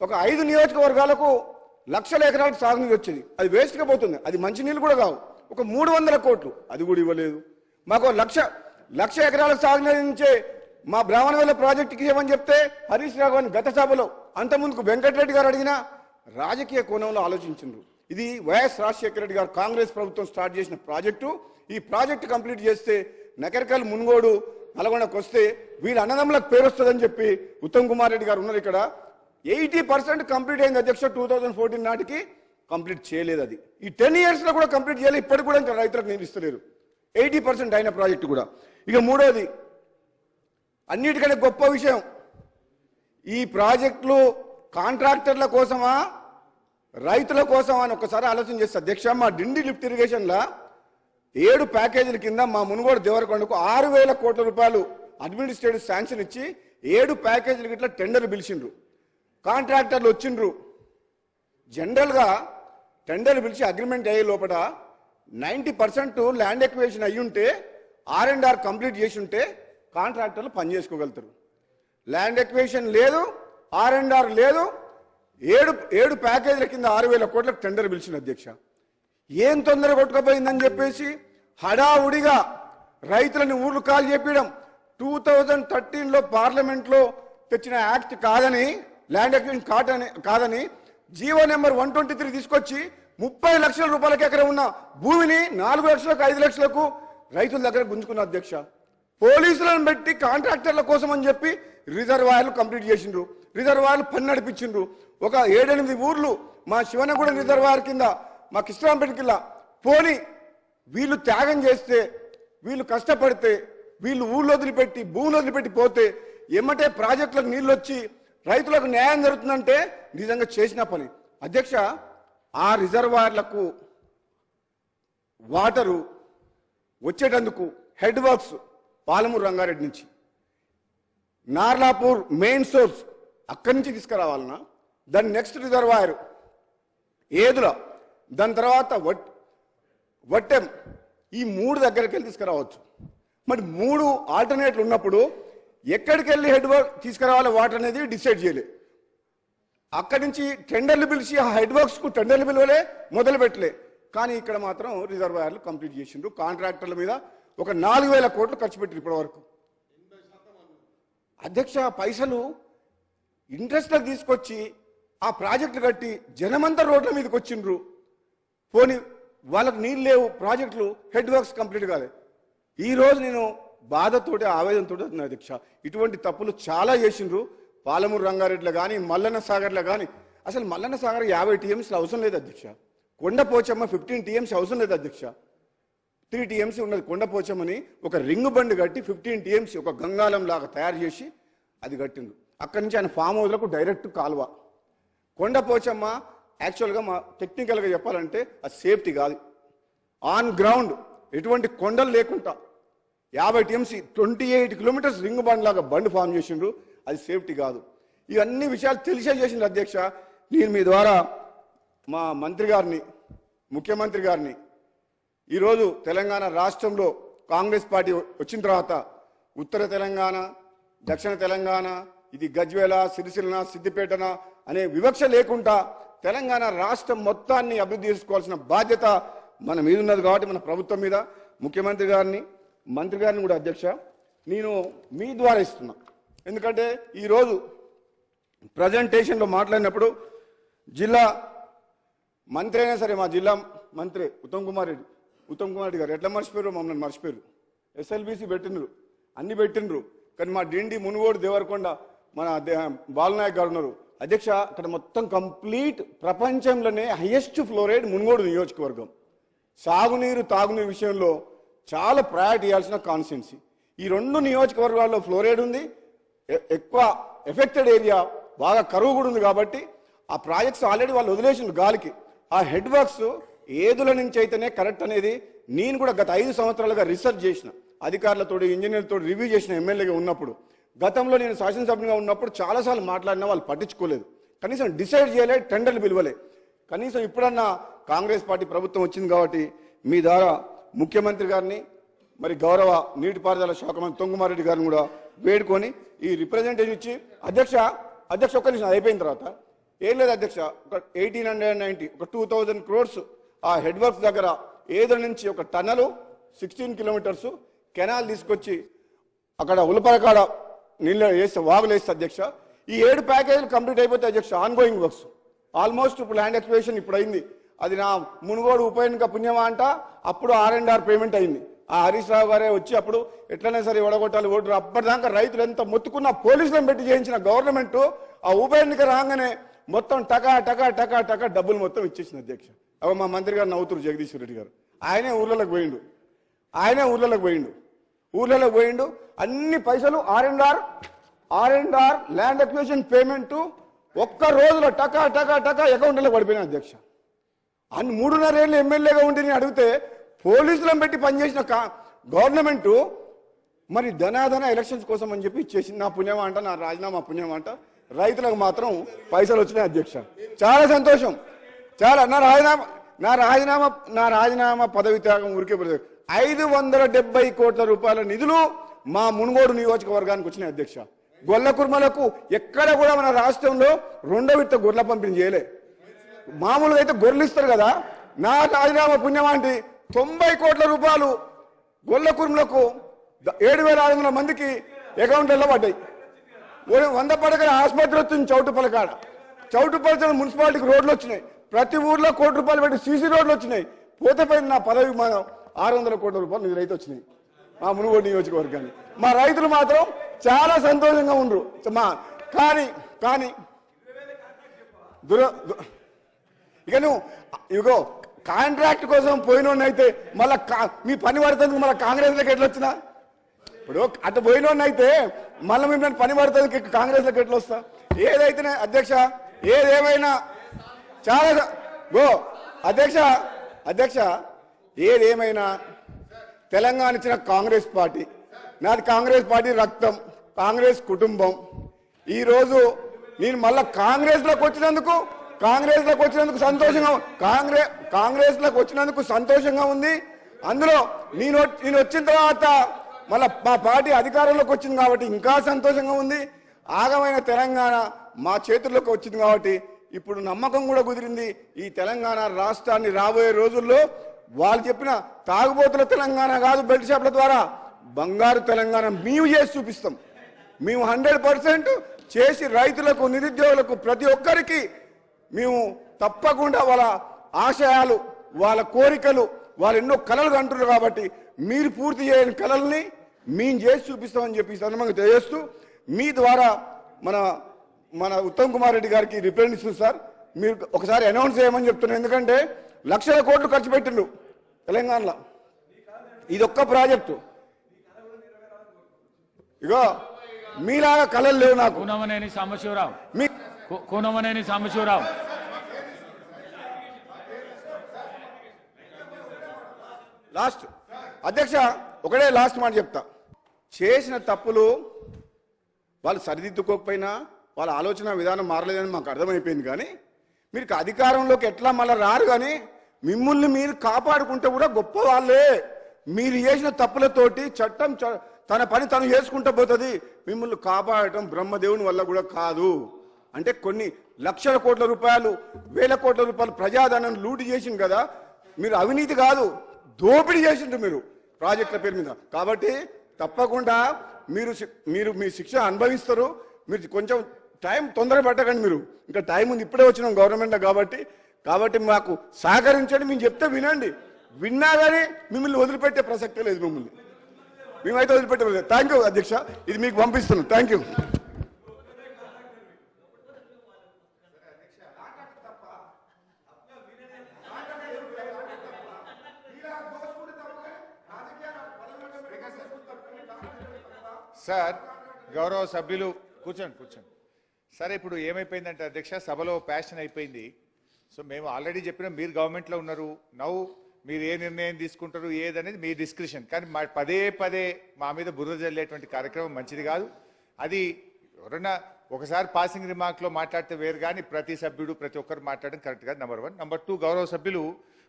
ఒక 5 నియోజకవర్గాలకు లక్షల ఎకరాలకు సాగునీరు వచ్చేది, అది వేస్ట్గా పోతుంది. అది మంచినీళ్ళు కూడా కావు. ఒక 300 కోట్లు అది కూడా ఇవ్వలేదు. మాకు లక్ష ఎకరాలకు సాగునీరు నుంచే మా బ్రాహ్మణవేల ప్రాజెక్టుకి ఇవ్వమని చెప్తే హరీష్ రావు గారిని గత సభలో అంతకుముందుకు వెంకటరెడ్డి గారు అడిగినా రాజకీయ కోణంలో ఆలోచించారు. ఇది వైఎస్ రాజశేఖర రెడ్డి గారు కాంగ్రెస్ ప్రభుత్వం స్టార్ట్ చేసిన ప్రాజెక్టు. ఈ ప్రాజెక్టు కంప్లీట్ చేస్తే నకరికల్ మున్గోడు నల్గొండకు వస్తే వీళ్ళ అన్నదమ్ములకు పేరు వస్తుందని చెప్పి ఉత్తమ్ కుమార్ రెడ్డి గారు ఉన్నారు ఇక్కడ. 80% కంప్లీట్ అయింది అధ్యక్ష. 2014 నాటికి కంప్లీట్ చేయలేదు. అది ఈ 10 yearsలో కూడా కంప్లీట్ చేయలేదు. ఇప్పటికి కూడా ఇంకా రైతులకు నీళ్ళు ఇస్తలేరు. 80% అయిన ప్రాజెక్టు కూడా. ఇక మూడోది, అన్నిటికంటే గొప్ప విషయం, ఈ ప్రాజెక్టులు కాంట్రాక్టర్ల కోసమా రైతుల కోసమా అని ఒక్కసారి ఆలోచన చేస్తే అధ్యక్ష, మా డిండి లిఫ్ట్ ఇరిగేషన్లో 7 ప్యాకేజీల కింద మా మునుగోడు దేవరకొండకు 6,000 కోట్ల రూపాయలు అడ్మినిస్ట్రేటివ్ శాంక్షన్ ఇచ్చి 7 ప్యాకేజీలకి ఇట్లా టెండర్లు పిలిచిండ్రు. కాంట్రాక్టర్లు వచ్చిండ్రు. జనరల్గా టెండర్లు పిలిచి అగ్రిమెంట్ అయ్యే లోపల 90% ల్యాండ్ ఎక్విజిషన్ అయ్యి ఉంటే R&R కంప్లీట్ చేసి ఉంటే కాంట్రాక్టర్లు పని చేసుకోగలుగుతారు. ల్యాండ్ ఎక్విజిషన్ లేదు, R&R లేదు. 7 ప్యాకేజీల కింద 6,000 కోట్లకు టెండర్ పిలిచిన అధ్యక్ష. ఏం తొందర కొట్టుకుపోయిందని చెప్పేసి హడావుడిగా రైతులని ఊర్లు కాల్ చెప్పడం. 2013లో పార్లమెంట్లో తెచ్చిన యాక్ట్ కాదని, ల్యాండ్ ఎక్విజిషన్ కాదని జీవో నెంబర్ 123 తీసుకొచ్చి 30 లక్షల రూపాయలకి ఎకరం ఉన్న భూమిని 4 లక్షలకు 5 లక్షలకు రైతుల దగ్గర గుంజుకున్న అధ్యక్ష. పోలీసులను పెట్టి కాంట్రాక్టర్ల కోసం అని చెప్పి రిజర్వాయర్లు కంప్లీట్ చేసిండ్రు. రిజర్వాయర్లు పని నడిపించిండ్రు. ఒక 7-8 ఊర్లు మా శివనగూడెం రిజర్వాయర్ కింద, మా కిష్టరాంపేట కింద పోని వీళ్ళు త్యాగం చేస్తే, వీళ్ళు కష్టపడితే, వీళ్ళు ఊళ్ళో వదిలిపెట్టి భూములు వదిలిపెట్టి పోతే ఎమ్మటే ప్రాజెక్టులకు నీళ్ళు వచ్చి రైతులకు న్యాయం జరుగుతుందంటే నిజంగా చేసిన పని అధ్యక్ష. ఆ రిజర్వాయర్లకు వాటరు వచ్చేటందుకు హెడ్ వర్క్స్ పాలమూరు రంగారెడ్డి నుంచి, నార్లాపూర్ మెయిన్ సోర్స్ అక్కడి నుంచి తీసుకురావాలన్నా, దాని నెక్స్ట్ రిజర్వాయర్ ఏదుల, దాని తర్వాత వట్టెం, ఈ 3 దగ్గరికి వెళ్ళి తీసుకురావచ్చు. మరి 3 ఆల్టర్నేట్లు ఉన్నప్పుడు ఎక్కడికి వెళ్ళి హెడ్ వర్క్ తీసుకురావాలి వాటర్ అనేది డిసైడ్ చేయలే. అక్కడి నుంచి టెండర్లు పిలిచి ఆ హెడ్ వర్క్స్కు టెండర్లు పిలవలే, మొదలు పెట్టలే. కానీ ఇక్కడ మాత్రం రిజర్వాయర్లు కంప్లీట్ చేసిండ్రు. కాంట్రాక్టర్ల మీద ఒక 4,000 కోట్లు ఖర్చు పెట్టారు ఇప్పటి వరకు అధ్యక్ష. పైసలు ఇంట్రెస్ట్లకు తీసుకొచ్చి ఆ ప్రాజెక్టులు కట్టి జనమంతా రోడ్ల మీదకి వచ్చిండ్రు. పోనీ వాళ్ళకు నీళ్ళు లేవు, ప్రాజెక్టులు హెడ్ వర్క్స్ కంప్లీట్ కాలేదు. ఈరోజు నేను బాధతోటి ఆవేదనతో అధ్యక్ష, ఇటువంటి తప్పులు చాలా చేసిండ్రు. పాలమూరు రంగారెడ్డిలో కానీ మల్లన్న సాగర్లో కానీ, అసలు మల్లన్న సాగర్ 50 TMC అవసరం లేదు అధ్యక్ష. కొండపోచమ్మ 15 TMC అవసరం లేదు అధ్యక్ష. 3 TMC ఉన్నది కొండపోచమ్మని ఒక రింగ్ బండి కట్టి 15 TMC ఒక గంగాలం లాగా తయారు చేసి అది కట్టిండ్రు. అక్కడి నుంచి ఆయన ఫామ్ హౌస్లకు డైరెక్ట్ కాలువ. కొండపోచమ్మ యాక్చువల్గా మా టెక్నికల్గా చెప్పాలంటే అది సేఫ్టీ కాదు. ఆన్ గ్రౌండ్ ఎటువంటి కొండలు లేకుండా 50 TMC 28 కిలోమీటర్స్ రింగ్ బండ్ లాగా బండ్ ఫామ్ చేసిండ్రు. అది సేఫ్టీ కాదు. ఇవన్నీ విషయాలు తెలిసే చేసిండ్రు అధ్యక్ష. నేను మీ ద్వారా మా మంత్రి గారిని, ముఖ్యమంత్రి గారిని, ఈరోజు తెలంగాణ రాష్ట్రంలో కాంగ్రెస్ పార్టీ వచ్చిన తర్వాత ఉత్తర తెలంగాణ, దక్షిణ తెలంగాణ, ఇది గజ్వేల, సిరిసిల్ల, సిద్దిపేటన అనే వివక్ష లేకుండా తెలంగాణ రాష్ట్రం మొత్తాన్ని అభివృద్ధి చేసుకోవాల్సిన బాధ్యత మన మీద ఉన్నది. కాబట్టి మన ప్రభుత్వం మీద ముఖ్యమంత్రి గారిని, మంత్రి గారిని కూడా అధ్యక్ష నేను మీ ద్వారా ఇస్తున్నా. ఎందుకంటే ఈరోజు ప్రజెంటేషన్లో మాట్లాడినప్పుడు జిల్లా మంత్రి అయినా సరే, మా జిల్లా మంత్రి ఉత్తమ్ కుమార్ రెడ్డి గారు ఎట్లా మర్చిపోయారు, మమ్మల్ని మర్చిపోయారు. SLBC పెట్టినరు, అన్ని పెట్టినరు. కానీ మా డిండి, మునుగోడు, దేవరకొండ మన బాలనాయక్ గారు ఉన్నారు అధ్యక్ష. అక్కడ మొత్తం కంప్లీట్ ప్రపంచంలోనే హైయెస్ట్ ఫ్లోరైడ్ మునుగోడు నియోజకవర్గం. సాగునీరు, తాగునీరు విషయంలో చాలా ప్రయారిటీ ఇవ్వాల్సిన కాన్స్టిట్యున్సీ. ఈ 2 నియోజకవర్గాల్లో ఫ్లోరైడ్ ఉంది, ఎక్కువ ఎఫెక్టెడ్ ఏరియా, బాగా కరువు కూడా ఉంది. కాబట్టి ఆ ప్రాజెక్ట్స్ ఆల్రెడీ వాళ్ళు వదిలేసిండ్రు గాలికి. ఆ హెడ్ వర్క్స్ ఏదుల నుంచి అయితేనే కరెక్ట్ అనేది నేను కూడా గత 5 సంవత్సరాలుగా రీసెర్చ్ చేసిన, అధికారులతో, ఇంజనీర్లతో రివ్యూ చేసిన ఎమ్మెల్యేగా ఉన్నప్పుడు. గతంలో నేను శాసనసభ్యునిగా ఉన్నప్పుడు చాలాసార్లు మాట్లాడినా వాళ్ళు పట్టించుకోలేదు. కనీసం డిసైడ్ చేయలే, టెండర్లు పిలవలే. కనీసం ఇప్పుడన్నా కాంగ్రెస్ పార్టీ ప్రభుత్వం వచ్చింది కాబట్టి మీ ద్వారా ముఖ్యమంత్రి గారిని, మరి గౌరవ నీటిపారుదల శాఖ మంత్రి ఉత్తమ్ కుమార్ రెడ్డి గారిని కూడా వేడుకొని ఈ రిప్రజెంటేషన్ ఇచ్చి, అధ్యక్ష ఒక్క నిమిషం అయిపోయిన తర్వాత ఏం లేదు అధ్యక్ష, ఒక 1890 ఒక 2000 crores ఆ హెడ్ వర్క్స్ దగ్గర ఏదో నుంచి ఒక టన్నలు 16 kilometers కెనాల్ తీసుకొచ్చి అక్కడ ఉలపరకాడ నీళ్ళు వేస్తే వాగులు వేస్తే అధ్యక్ష ఈ 7 ప్యాకేజీలు కంప్లీట్ అయిపోతే అధ్యక్ష ఆన్గోయింగ్ వర్క్స్ ఆల్మోస్ట్ ఇప్పుడు ల్యాండ్ ఎక్స్ప్లోరేషన్ ఇప్పుడు అయింది. అది నా మునుగోడు ఉప ఎన్నిక పుణ్యమా అంట, అప్పుడు R&R పేమెంట్ అయింది. ఆ హరీష్ రావు గారే వచ్చి అప్పుడు ఎట్లనే సరే ఓడగొట్టాలి ఓటు, అప్పటిదాకా రైతులు ఎంత మొత్తుకున్న పోలీసులను పెట్టి చేయించిన గవర్నమెంట్ ఆ ఉప ఎన్నిక రాగానే మొత్తం టకా టకా టకా టకా డబ్బులు మొత్తం ఇచ్చేసింది అధ్యక్ష. అవ మా మంత్రి గారు నవ్వుతురు జగదీశ్వర్ రెడ్డి గారు, ఆయనే ఊర్లలోకి పోయిండు అన్ని పైసలు R&R ల్యాండ్ అక్విజిషన్ పేమెంట్ ఒక్క రోజులో టకా టకా టకా అకౌంట్లో పడిపోయినా అధ్యక్ష. అన్ని 3.5 ఏళ్ళు ఎమ్మెల్యేగా ఉండి నేను అడిగితే పోలీసులను పెట్టి పనిచేసిన గవర్నమెంట్ మరి ధనాధన ఎలక్షన్స్ కోసం అని చెప్పి ఇచ్చేసింది. నా పుణ్యమా అంట, నా రాజీనామా పుణ్యమా అంట, రైతులకు మాత్రం పైసలు వచ్చినాయి అధ్యక్ష. చాలా సంతోషం, చాలా. నా రాజీనామా పదవి త్యాగం ఊరికే 570 కోట్ల రూపాయల నిధులు మా మునుగోడు నియోజకవర్గానికి వచ్చినాయి అధ్యక్ష. గొల్ల కుర్మలకు ఎక్కడ కూడా మన రాష్ట్రంలో 2వ విడత గొర్రెల పంపిణీ చేయలే. మామూలుగా అయితే గొర్రెలు ఇస్తారు కదా, నా రాజీనామా పుణ్యమాంటి 90 కోట్ల రూపాయలు గొల్ల కుర్మలకు 7,600 మందికి అకౌంట్లలో పడ్డాయి. 100 పడకల ఆసుపత్రి వచ్చింది చౌటుపల్లి మున్సిపాలిటీకి రోడ్లు వచ్చినాయి, ప్రతి ఊర్లో ₹1 కోటి పెట్టి సీసీ రోడ్లు వచ్చినాయి. పోతే పోయిన నా పదవి 600 కోట్ల రూపాయలు నిధులైతే వచ్చినాయి మా మునుగోడు నియోజకవర్గాన్ని. మా రైతులు మాత్రం చాలా సంతోషంగా ఉండరు. కానీ ఇక నువ్వు ఇగో కాంట్రాక్ట్ కోసం పోయినోన్నైతే మళ్ళా మీ పని పడుతుంది, మళ్ళీ కాంగ్రెస్లోకి ఎట్లా వచ్చినా? ఇప్పుడు అటు పోయినోన్నైతే మళ్ళీ మేము పని పడుతుంది కాంగ్రెస్లోకి ఎట్లా వస్తా? ఏదైతేనే అధ్యక్ష, ఏదేమైనా చాలా అధ్యక్ష ఏదేమైనా తెలంగాణ ఇచ్చిన కాంగ్రెస్ పార్టీ, నాది కాంగ్రెస్ పార్టీ రక్తం, కాంగ్రెస్ కుటుంబం. ఈరోజు నేను మళ్ళా కాంగ్రెస్లోకి వచ్చినందుకు సంతోషంగా ఉంది. అందులో నేను వచ్చిన తర్వాత మళ్ళా మా పార్టీ అధికారంలోకి వచ్చింది కాబట్టి ఇంకా సంతోషంగా ఉంది. ఆగమైన తెలంగాణ మా చేతుల్లోకి వచ్చింది కాబట్టి ఇప్పుడు నమ్మకం కూడా కుదిరింది. ఈ తెలంగాణ రాష్ట్రాన్ని రాబోయే రోజుల్లో వాళ్ళు చెప్పిన తాగుబోతుల తెలంగాణ కాదు, బెల్ట్ షాప్ల ద్వారా బంగారు తెలంగాణ మేము చేసి చూపిస్తాం. మేము 100% చేసి రైతులకు, నిరుద్యోగులకు, ప్రతి ఒక్కరికి మేము తప్పకుండా వాళ్ళ ఆశయాలు, వాళ్ళ కోరికలు, వాళ్ళు ఎన్నో కలలు అంటున్నారు కాబట్టి మీరు పూర్తి చేయని కలల్ని మేము చేసి చూపిస్తామని చెప్పి సందర్భంగా తెలియజేస్తూ మీ ద్వారా మన ఉత్తమ్ కుమార్ రెడ్డి గారికి రిప్రజెంటేషన్ సార్ మీరు ఒకసారి అనౌన్స్ చేయమని చెప్తున్నాను. ఎందుకంటే లక్షల కోట్లు ఖర్చు పెట్టిండు తెలంగాణలో, ఇదొక్క ప్రాజెక్టు. ఇగో మీలాగా కళలు లేవు నాకు. కూనమనేని సాంబశివరావు లాస్ట్ అధ్యక్ష ఒకటే లాస్ట్ మాట చెప్తా. చేసిన తప్పులు వాళ్ళు సరిదిద్దుకోకపోయినా వాళ్ళ ఆలోచన విధానం మారలేదని మాకు అర్థమైపోయింది. కానీ మీరు అధికారంలోకి ఎట్లా మళ్ళీ రారు, కానీ మిమ్మల్ని మీరు కాపాడుకుంటే కూడా గొప్ప వాళ్ళే. మీరు చేసిన తప్పులతోటి చట్టం తన పని తను చేసుకుంటూ పోతుంది. మిమ్మల్ని కాపాడటం బ్రహ్మదేవుని వల్ల కూడా కాదు. అంటే కొన్ని లక్షల కోట్ల రూపాయలు, వేల కోట్ల రూపాయలు ప్రజాధనాన్ని లూటి చేసింది కదా. మీరు అవినీతి కాదు, దోపిడీ చేసిండ్రు మీరు ప్రాజెక్టుల పేరు మీద. కాబట్టి తప్పకుండా మీరు మీ శిక్ష అనుభవిస్తారు. మీరు కొంచెం టైం తొందర పెట్టకండి. మీరు ఇంకా టైం ఉంది, ఇప్పుడే వచ్చినాం గవర్నమెంట్లో కాబట్టి మాకు సహకరించండి. మేము చెప్తే వినండి. విన్నా కానీ మిమ్మల్ని వదిలిపెట్టే ప్రసక్తే లేదు. మేమైతే వదిలిపెట్టలేదు. థ్యాంక్ యూ అధ్యక్ష, ఇది మీకు పంపిస్తున్నాం. Thank you. సార్ గౌరవ సభ్యులు కూర్చోండి. సరే, ఇప్పుడు ఏమైపోయిందంటే అధ్యక్ష, సభలో ప్యాషన్ అయిపోయింది. సో మేము ఆల్రెడీ చెప్పినాం, మీరు గవర్నమెంట్లో ఉన్నారు, మీరు ఏ నిర్ణయం తీసుకుంటారు ఏదనేది మీ డిస్క్రిప్షన్. కానీ పదే మా మీద బురద జల్లేటువంటి కార్యక్రమం మంచిది కాదు. అది ఎవరన్నా ఒకసారి పాసింగ్ రిమార్క్లో మాట్లాడితే వేరు, కానీ ప్రతి సభ్యుడు ప్రతి ఒక్కరు మాట్లాడడం కరెక్ట్ కాదు. నెంబర్ 1. నెంబర్ 2, గౌరవ సభ్యులు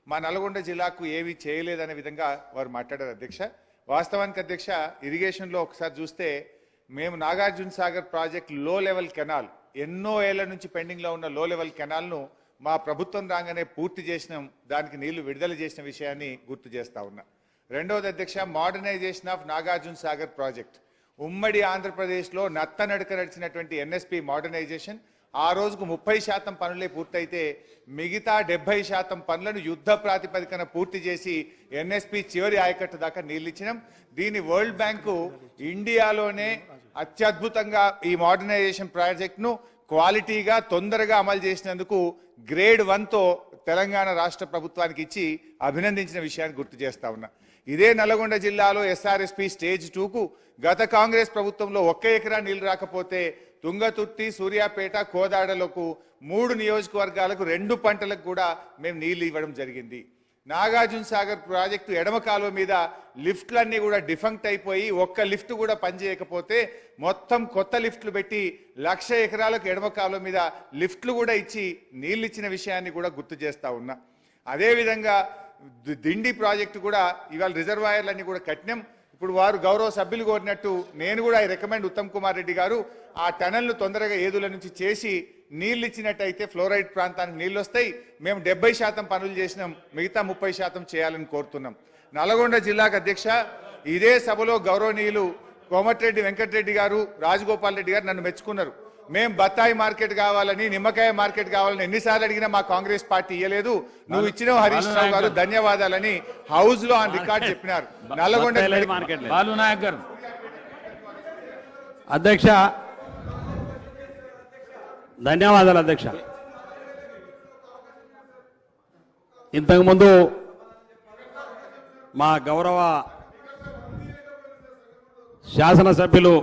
మా నల్గొండ జిల్లాకు ఏమీ చేయలేదనే విధంగా వారు మాట్లాడారు అధ్యక్ష. వాస్తవానికి అధ్యక్ష, ఇరిగేషన్లో ఒకసారి చూస్తే మేము నాగార్జున సాగర్ ప్రాజెక్ట్ లో లెవెల్ కెనాల్ ఎన్నో ఏళ్ల నుంచి పెండింగ్ లో ఉన్న లో లెవెల్ కెనాల్ను మా ప్రభుత్వం రాగానే పూర్తి చేసినాం, దానికి నీళ్లు విడుదల చేసిన విషయాన్ని గుర్తు చేస్తా ఉన్నా. రెండవది అధ్యక్ష, modernization of Nagarjuna Sagar project. ఉమ్మడి ఆంధ్రప్రదేశ్లో నత్తనడక నడిచినటువంటి ఎన్ఎస్పి మోడర్నైజేషన్ ఆ రోజుకు 30% పనులే పూర్తయితే మిగతా 70% పనులను యుద్ధ ప్రాతిపదికన పూర్తి చేసి ఎన్ఎస్పి చివరి ఆయకట్టు దాకా నీళ్ళిచ్చినాం. దీని వరల్డ్ బ్యాంకు ఇండియాలోనే అత్యద్భుతంగా ఈ మోడర్నైజేషన్ ప్రాజెక్టును క్వాలిటీగా తొందరగా అమలు చేసినందుకు గ్రేడ్ 1తో తెలంగాణ రాష్ట్ర ప్రభుత్వానికి ఇచ్చి అభినందించిన విషయాన్ని గుర్తు చేస్తా ఉన్నా. ఇదే నల్గొండ జిల్లాలో ఎస్ఆర్ఎస్పి స్టేజ్ 2కు గత కాంగ్రెస్ ప్రభుత్వంలో 1 ఎకరా నీళ్లు రాకపోతే తుంగతుర్తి, సూర్యాపేట, కోదాడలకు 3 నియోజకవర్గాలకు 2 పంటలకు కూడా మేము నీళ్లు ఇవ్వడం జరిగింది. నాగార్జున సాగర్ ప్రాజెక్టు ఎడమ కాలువ మీద లిఫ్ట్లన్నీ కూడా డిఫంక్ట్ అయిపోయి ఒక్క లిఫ్ట్ కూడా పనిచేయకపోతే మొత్తం కొత్త లిఫ్ట్లు పెట్టి 1,00,000 ఎకరాలకు ఎడమ కాలువ మీద లిఫ్ట్లు కూడా ఇచ్చి నీళ్ళు ఇచ్చిన విషయాన్ని కూడా గుర్తు చేస్తా ఉన్నా. అదేవిధంగా దిండి ప్రాజెక్టు కూడా ఇవాళ రిజర్వాయర్లన్నీ కూడా కట్టినాం. ఇప్పుడు వారు గౌరవ సభ్యులు కోరినట్టు నేను కూడా ఐ రికమెండ్ ఉత్తమ్ కుమార్ రెడ్డి గారు ఆ టనల్ను తొందరగా ఏదుల నుంచి చేసి నీళ్ళు ఇచ్చినట్టయితే ఫ్లోరైడ్ ప్రాంతానికి నీళ్ళు వస్తాయి. మేము 70% పనులు చేసినాం, మిగతా 30% చేయాలని కోరుతున్నాం. నల్గొండ జిల్లాకు అధ్యక్ష, ఇదే సభలో గౌరవనీయులు కోమటిరెడ్డి వెంకటరెడ్డి గారు, రాజగోపాల్ రెడ్డి గారు నన్ను మెచ్చుకున్నారు. మేము బత్తాయి మార్కెట్ కావాలని, నిమ్మకాయ మార్కెట్ కావాలని ఎన్నిసార్లు అడిగినా మా కాంగ్రెస్ పార్టీ ఇయ్యలేదు. నువ్వు ఇచ్చిన హరీష్ రావు గారు ధన్యవాదాలని హౌస్ లో ఆన్ రికార్డ్ చెప్పినారు. నల్లగొండ బాలునాయక్ గారు. అధ్యక్ష ధన్యవాదాలు అధ్యక్ష. ఇంతకుముందు మా గౌరవ శాసనసభ్యులు